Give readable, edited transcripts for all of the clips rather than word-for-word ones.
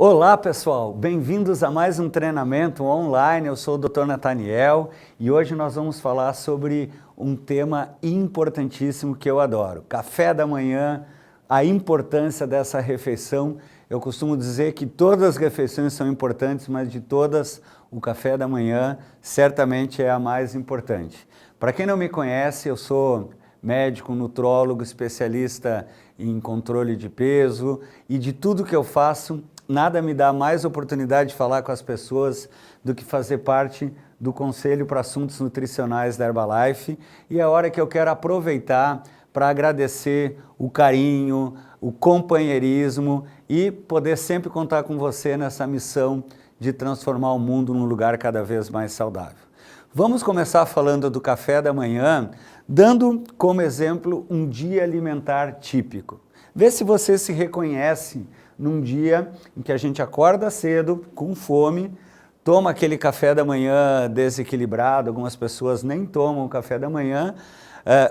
Olá pessoal, bem-vindos a mais um treinamento online. Eu sou o Dr. Nathaniel e hoje nós vamos falar sobre um tema importantíssimo que eu adoro: café da manhã, a importância dessa refeição. Eu costumo dizer que todas as refeições são importantes, mas de todas, o café da manhã certamente é a mais importante. Para quem não me conhece, eu sou médico, nutrólogo, especialista em controle de peso, e de tudo que eu faço, nada me dá mais oportunidade de falar com as pessoas do que fazer parte do Conselho para Assuntos Nutricionais da Herbalife, e é a hora que eu quero aproveitar para agradecer o carinho, o companheirismo e poder sempre contar com você nessa missão de transformar o mundo num lugar cada vez mais saudável. Vamos começar falando do café da manhã, dando como exemplo um dia alimentar típico. Vê se você se reconhece num dia em que a gente acorda cedo, com fome, toma aquele café da manhã desequilibrado. Algumas pessoas nem tomam o café da manhã.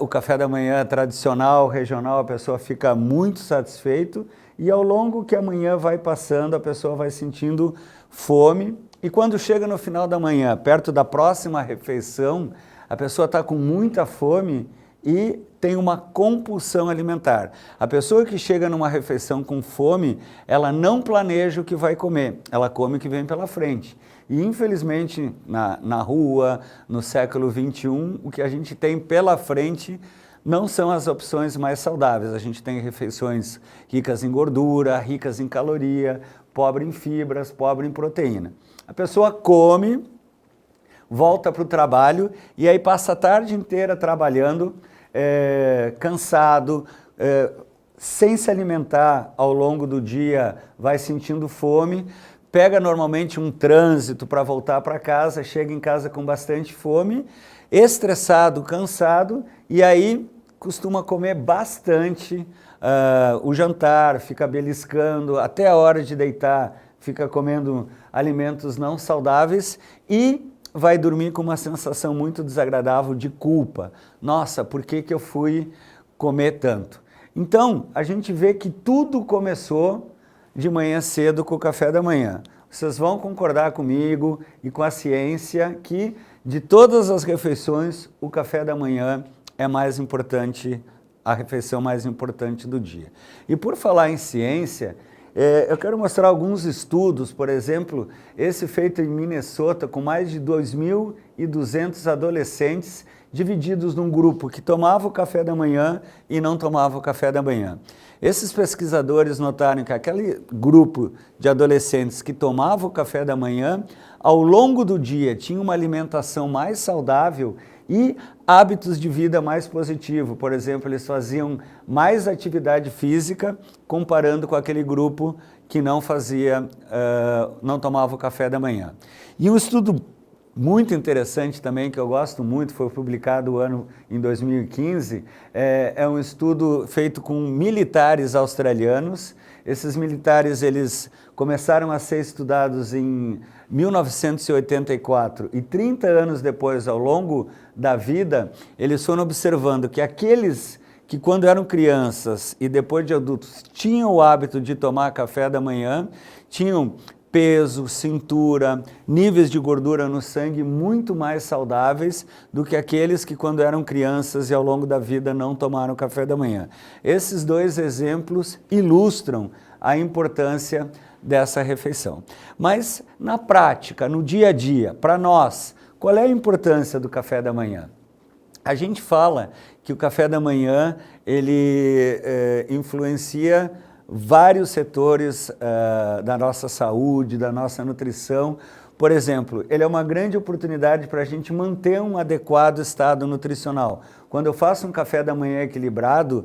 O café da manhã tradicional, regional, a pessoa fica muito satisfeito e ao longo que a manhã vai passando, a pessoa vai sentindo fome. E quando chega no final da manhã, perto da próxima refeição, a pessoa está com muita fome e tem uma compulsão alimentar. A pessoa que chega numa refeição com fome, ela não planeja o que vai comer, ela come o que vem pela frente. E infelizmente, na rua, no século XXI, o que a gente tem pela frente não são as opções mais saudáveis. A gente tem refeições ricas em gordura, ricas em caloria, pobre em fibras, pobre em proteína. A pessoa come, volta para o trabalho e aí passa a tarde inteira trabalhando, cansado, sem se alimentar ao longo do dia, vai sentindo fome, pega normalmente um trânsito para voltar para casa, chega em casa com bastante fome, estressado, cansado, e aí costuma comer bastante o jantar, fica beliscando, até a hora de deitar, fica comendo alimentos não saudáveis e vai dormir com uma sensação muito desagradável de culpa. Nossa, por que eu fui comer tanto? Então, a gente vê que tudo começou de manhã cedo com o café da manhã. Vocês vão concordar comigo e com a ciência que de todas as refeições, o café da manhã é mais importante, a refeição mais importante do dia. E por falar em ciência, eu quero mostrar alguns estudos, por exemplo, esse feito em Minnesota, com mais de 2.200 adolescentes divididos num grupo que tomava o café da manhã e não tomava o café da manhã. Esses pesquisadores notaram que aquele grupo de adolescentes que tomava o café da manhã, ao longo do dia tinha uma alimentação mais saudável e hábitos de vida mais positivos. Por exemplo, eles faziam mais atividade física comparando com aquele grupo que não tomava o café da manhã. E um estudo muito interessante também, que eu gosto muito, foi publicado em 2015, é um estudo feito com militares australianos. Esses militares, eles começaram a ser estudados em 1984 e 30 anos depois, ao longo da vida, eles foram observando que aqueles que quando eram crianças e depois de adultos tinham o hábito de tomar café da manhã, tinham peso, cintura, níveis de gordura no sangue muito mais saudáveis do que aqueles que quando eram crianças e ao longo da vida não tomaram café da manhã. Esses dois exemplos ilustram a importância dessa refeição. Mas na prática, no dia a dia, para nós, qual é a importância do café da manhã? A gente fala que o café da manhã ele influencia vários setores da nossa saúde, da nossa nutrição. Por exemplo, ele é uma grande oportunidade para a gente manter um adequado estado nutricional. Quando eu faço um café da manhã equilibrado,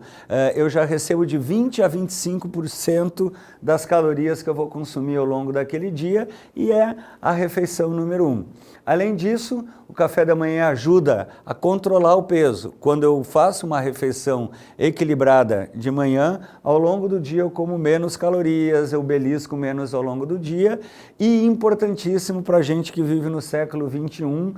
eu já recebo de 20 a 25% das calorias que eu vou consumir ao longo daquele dia e é a refeição número 1. Além disso, o café da manhã ajuda a controlar o peso. Quando eu faço uma refeição equilibrada de manhã, ao longo do dia eu como menos calorias, eu belisco menos ao longo do dia e importantíssimo para a gente que vive no século XXI,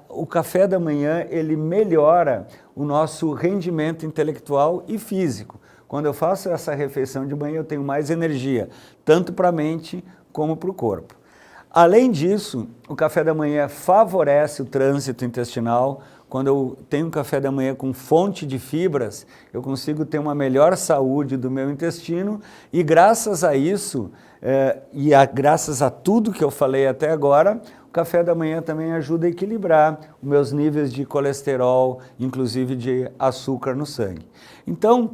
o café da manhã ele melhora o nosso rendimento intelectual e físico. Quando eu faço essa refeição de manhã, eu tenho mais energia, tanto para a mente como para o corpo. Além disso, o café da manhã favorece o trânsito intestinal. Quando eu tenho um café da manhã com fonte de fibras, eu consigo ter uma melhor saúde do meu intestino e graças a isso, graças a tudo que eu falei até agora, o café da manhã também ajuda a equilibrar os meus níveis de colesterol, inclusive de açúcar no sangue. Então,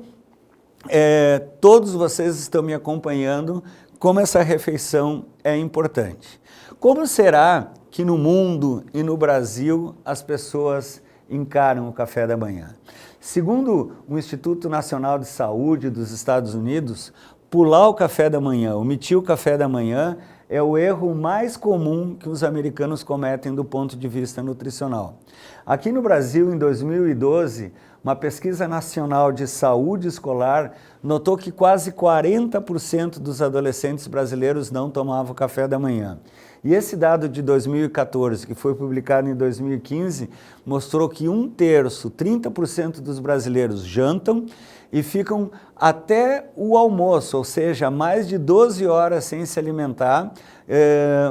todos vocês estão me acompanhando como essa refeição é importante. Como será que no mundo e no Brasil as pessoas encaram o café da manhã? Segundo o Instituto Nacional de Saúde dos Estados Unidos, pular o café da manhã, omitir o café da manhã, é o erro mais comum que os americanos cometem do ponto de vista nutricional. Aqui no Brasil, em 2012, uma pesquisa nacional de saúde escolar notou que quase 40% dos adolescentes brasileiros não tomavam café da manhã. E esse dado de 2014, que foi publicado em 2015, mostrou que 1/3, 30% dos brasileiros jantam e ficam até o almoço, ou seja, mais de 12 horas sem se alimentar,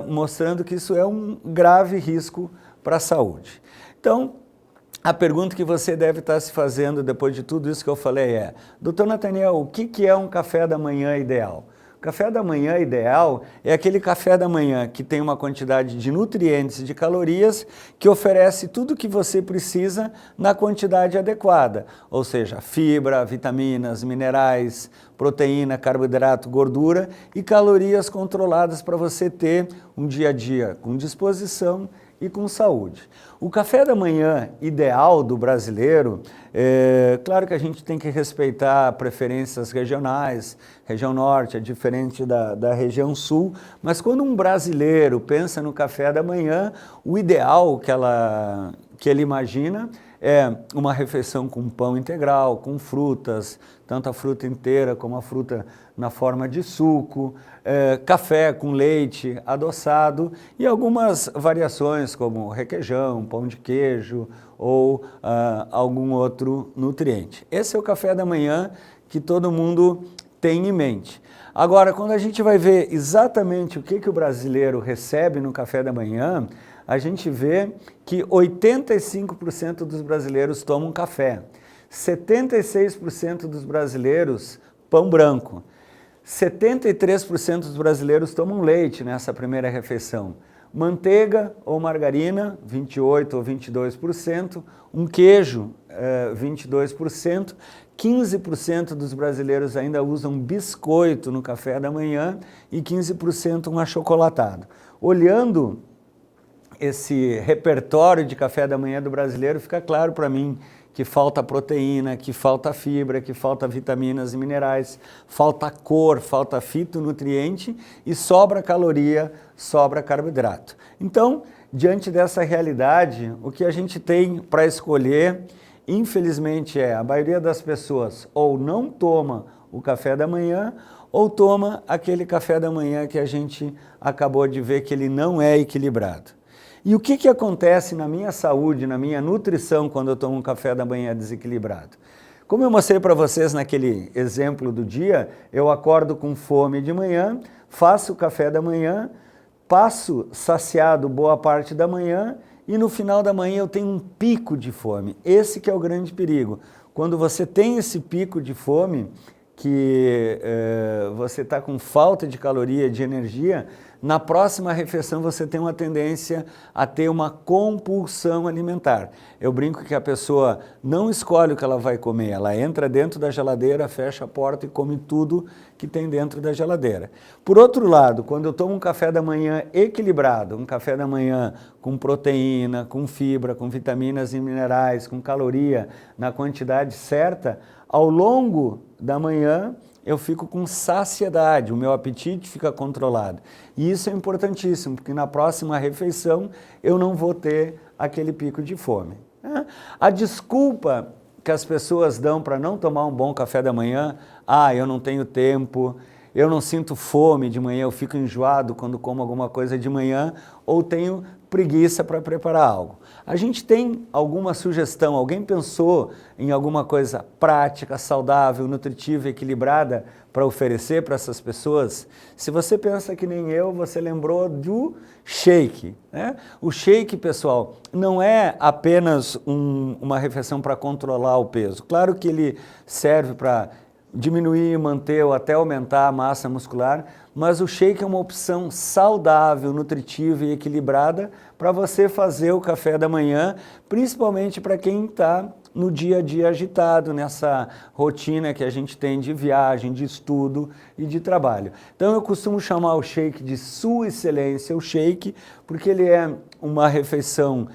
mostrando que isso é um grave risco para a saúde. Então, a pergunta que você deve estar se fazendo depois de tudo isso que eu falei é: Dr. Nathaniel, o que é um café da manhã ideal? O café da manhã ideal é aquele café da manhã que tem uma quantidade de nutrientes e de calorias que oferece tudo o que você precisa na quantidade adequada, ou seja, fibra, vitaminas, minerais, proteína, carboidrato, gordura e calorias controladas para você ter um dia a dia com disposição e com saúde. O café da manhã ideal do brasileiro, claro que a gente tem que respeitar preferências regionais, região norte é diferente da região sul, mas quando um brasileiro pensa no café da manhã, o ideal que ele imagina é uma refeição com pão integral, com frutas, tanto a fruta inteira como a fruta na forma de suco, café com leite adoçado e algumas variações como requeijão, pão de queijo ou algum outro nutriente. Esse é o café da manhã que todo mundo tem em mente. Agora, quando a gente vai ver exatamente o que o brasileiro recebe no café da manhã, a gente vê que 85% dos brasileiros tomam café, 76% dos brasileiros pão branco, 73% dos brasileiros tomam leite nessa primeira refeição, manteiga ou margarina, 28% ou 22%, um queijo, 22%, 15% dos brasileiros ainda usam biscoito no café da manhã e 15% um achocolatado. Olhando esse repertório de café da manhã do brasileiro, fica claro para mim que falta proteína, que falta fibra, que falta vitaminas e minerais, falta cor, falta fitonutriente e sobra caloria, sobra carboidrato. Então, diante dessa realidade, o que a gente tem para escolher, infelizmente, a maioria das pessoas ou não toma o café da manhã ou toma aquele café da manhã que a gente acabou de ver que ele não é equilibrado. E o que acontece na minha saúde, na minha nutrição, quando eu tomo um café da manhã desequilibrado? Como eu mostrei para vocês naquele exemplo do dia, eu acordo com fome de manhã, faço o café da manhã, passo saciado boa parte da manhã e no final da manhã eu tenho um pico de fome. Esse que é o grande perigo. Quando você tem esse pico de fome, que você está com falta de caloria, de energia, na próxima refeição você tem uma tendência a ter uma compulsão alimentar. Eu brinco que a pessoa não escolhe o que ela vai comer, ela entra dentro da geladeira, fecha a porta e come tudo que tem dentro da geladeira. Por outro lado, quando eu tomo um café da manhã equilibrado, um café da manhã com proteína, com fibra, com vitaminas e minerais, com caloria na quantidade certa, ao longo da manhã eu fico com saciedade, o meu apetite fica controlado. E isso é importantíssimo, porque na próxima refeição eu não vou ter aquele pico de fome. A desculpa que as pessoas dão para não tomar um bom café da manhã, eu não tenho tempo, eu não sinto fome de manhã, eu fico enjoado quando como alguma coisa de manhã, ou tenho preguiça para preparar algo. A gente tem alguma sugestão? Alguém pensou em alguma coisa prática, saudável, nutritiva, equilibrada para oferecer para essas pessoas? Se você pensa que nem eu, você lembrou do shake, né? O shake, pessoal, não é apenas uma refeição para controlar o peso. Claro que ele serve para diminuir, manter ou até aumentar a massa muscular, mas o shake é uma opção saudável, nutritiva e equilibrada para você fazer o café da manhã, principalmente para quem está no dia a dia agitado, nessa rotina que a gente tem de viagem, de estudo e de trabalho. Então eu costumo chamar o shake de Sua Excelência, o shake, porque ele é uma refeição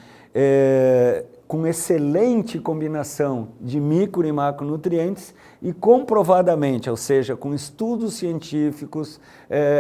com excelente combinação de micro e macronutrientes e comprovadamente, ou seja, com estudos científicos,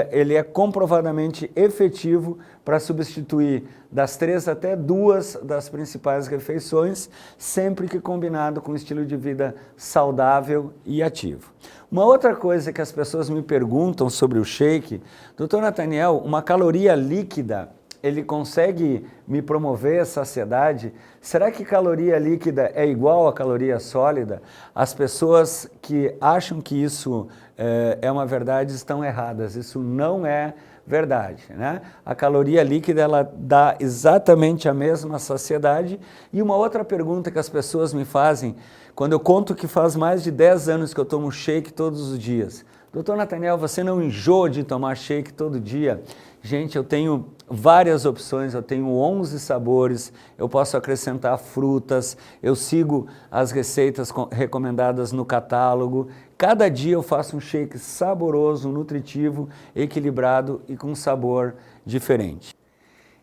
ele é comprovadamente efetivo para substituir das 3 até 2 das principais refeições, sempre que combinado com um estilo de vida saudável e ativo. Uma outra coisa que as pessoas me perguntam sobre o shake, Dr. Nathaniel, uma caloria líquida, ele consegue me promover a saciedade? Será que caloria líquida é igual a caloria sólida? As pessoas que acham que isso é uma verdade estão erradas. Isso não é verdade, né? A caloria líquida, ela dá exatamente a mesma saciedade. E uma outra pergunta que as pessoas me fazem, quando eu conto que faz mais de 10 anos que eu tomo shake todos os dias. Dr. Nathaniel, você não enjoa de tomar shake todo dia? Gente, eu tenho várias opções, eu tenho 11 sabores, eu posso acrescentar frutas, eu sigo as receitas recomendadas no catálogo. Cada dia eu faço um shake saboroso, nutritivo, equilibrado e com sabor diferente.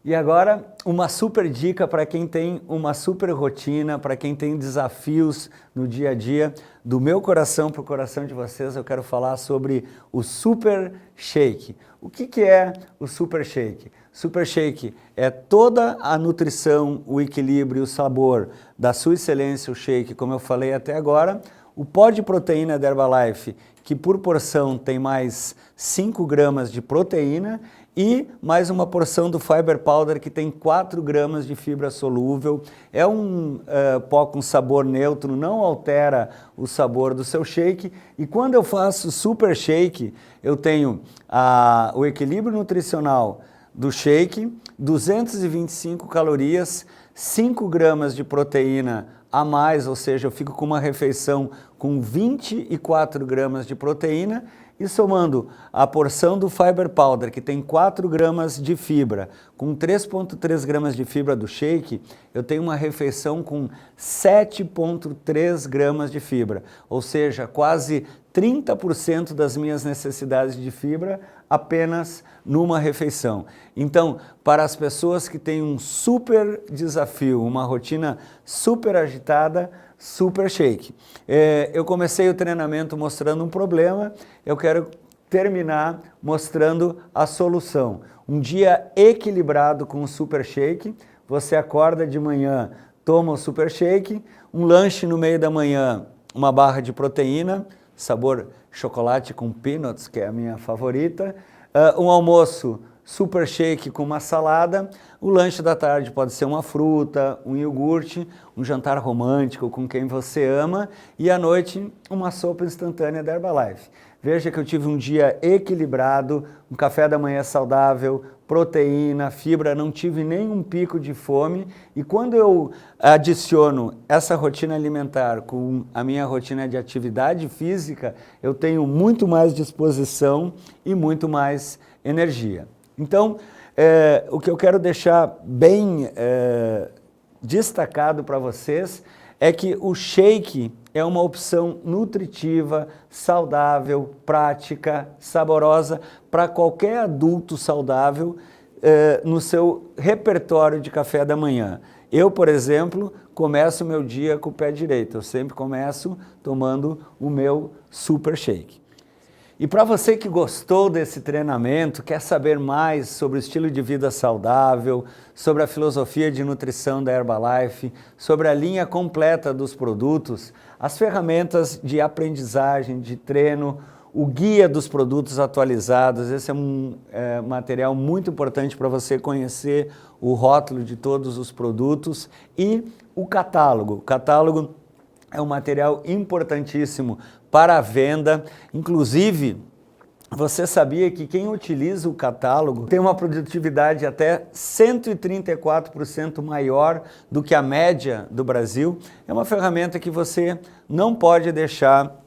E agora, uma super dica para quem tem uma super rotina, para quem tem desafios no dia a dia. Do meu coração para o coração de vocês, eu quero falar sobre o Super Shake. O que é o Super Shake? Super Shake é toda a nutrição, o equilíbrio, o sabor da Sua Excelência, o shake, como eu falei até agora. O pó de proteína da Herbalife, que por porção tem mais 5 gramas de proteína, e mais uma porção do Fiber Powder, que tem 4 gramas de fibra solúvel. É um pó com sabor neutro, não altera o sabor do seu shake. E quando eu faço Super Shake, eu tenho o equilíbrio nutricional do shake, 225 calorias, 5 gramas de proteína a mais, ou seja, eu fico com uma refeição com 24 gramas de proteína, e somando a porção do Fiber Powder, que tem 4 gramas de fibra, com 3,3 gramas de fibra do shake, eu tenho uma refeição com 7,3 gramas de fibra, ou seja, quase 30% das minhas necessidades de fibra apenas numa refeição. Então, para as pessoas que têm um super desafio, uma rotina super agitada, Super Shake. Eu comecei o treinamento mostrando um problema, eu quero terminar mostrando a solução. Um dia equilibrado com o Super Shake, você acorda de manhã, toma o Super Shake, um lanche no meio da manhã, uma barra de proteína, sabor chocolate com peanuts, que é a minha favorita, um almoço Super Shake com uma salada, o lanche da tarde pode ser uma fruta, um iogurte, um jantar romântico com quem você ama e à noite uma sopa instantânea da Herbalife. Veja que eu tive um dia equilibrado, um café da manhã saudável, proteína, fibra, não tive nenhum pico de fome e quando eu adiciono essa rotina alimentar com a minha rotina de atividade física, eu tenho muito mais disposição e muito mais energia. Então, o que eu quero deixar bem destacado para vocês é que o shake é uma opção nutritiva, saudável, prática, saborosa para qualquer adulto saudável no seu repertório de café da manhã. Eu, por exemplo, começo o meu dia com o pé direito, eu sempre começo tomando o meu Super Shake. E para você que gostou desse treinamento, quer saber mais sobre o estilo de vida saudável, sobre a filosofia de nutrição da Herbalife, sobre a linha completa dos produtos, as ferramentas de aprendizagem, de treino, o guia dos produtos atualizados. Esse é um material muito importante para você conhecer o rótulo de todos os produtos, e o catálogo. O catálogo é um material importantíssimo para a venda. Inclusive, você sabia que quem utiliza o catálogo tem uma produtividade até 134% maior do que a média do Brasil? É uma ferramenta que você não pode deixar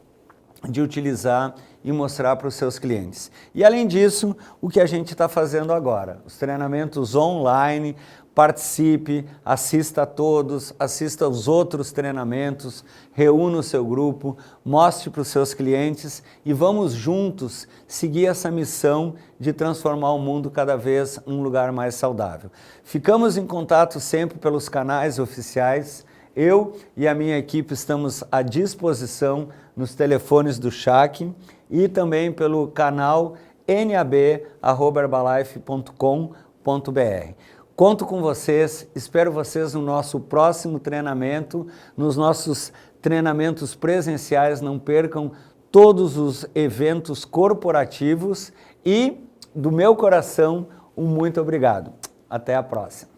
de utilizar e mostrar para os seus clientes. E além disso, o que a gente está fazendo agora? Os treinamentos online. Participe, assista a todos, assista aos outros treinamentos, reúna o seu grupo, mostre para os seus clientes e vamos juntos seguir essa missão de transformar o mundo cada vez um lugar mais saudável. Ficamos em contato sempre pelos canais oficiais. Eu e a minha equipe estamos à disposição nos telefones do Shaq e também pelo canal nab@herbalife.com.br. Conto com vocês, espero vocês no nosso próximo treinamento, nos nossos treinamentos presenciais. Não percam todos os eventos corporativos e, do meu coração, um muito obrigado. Até a próxima.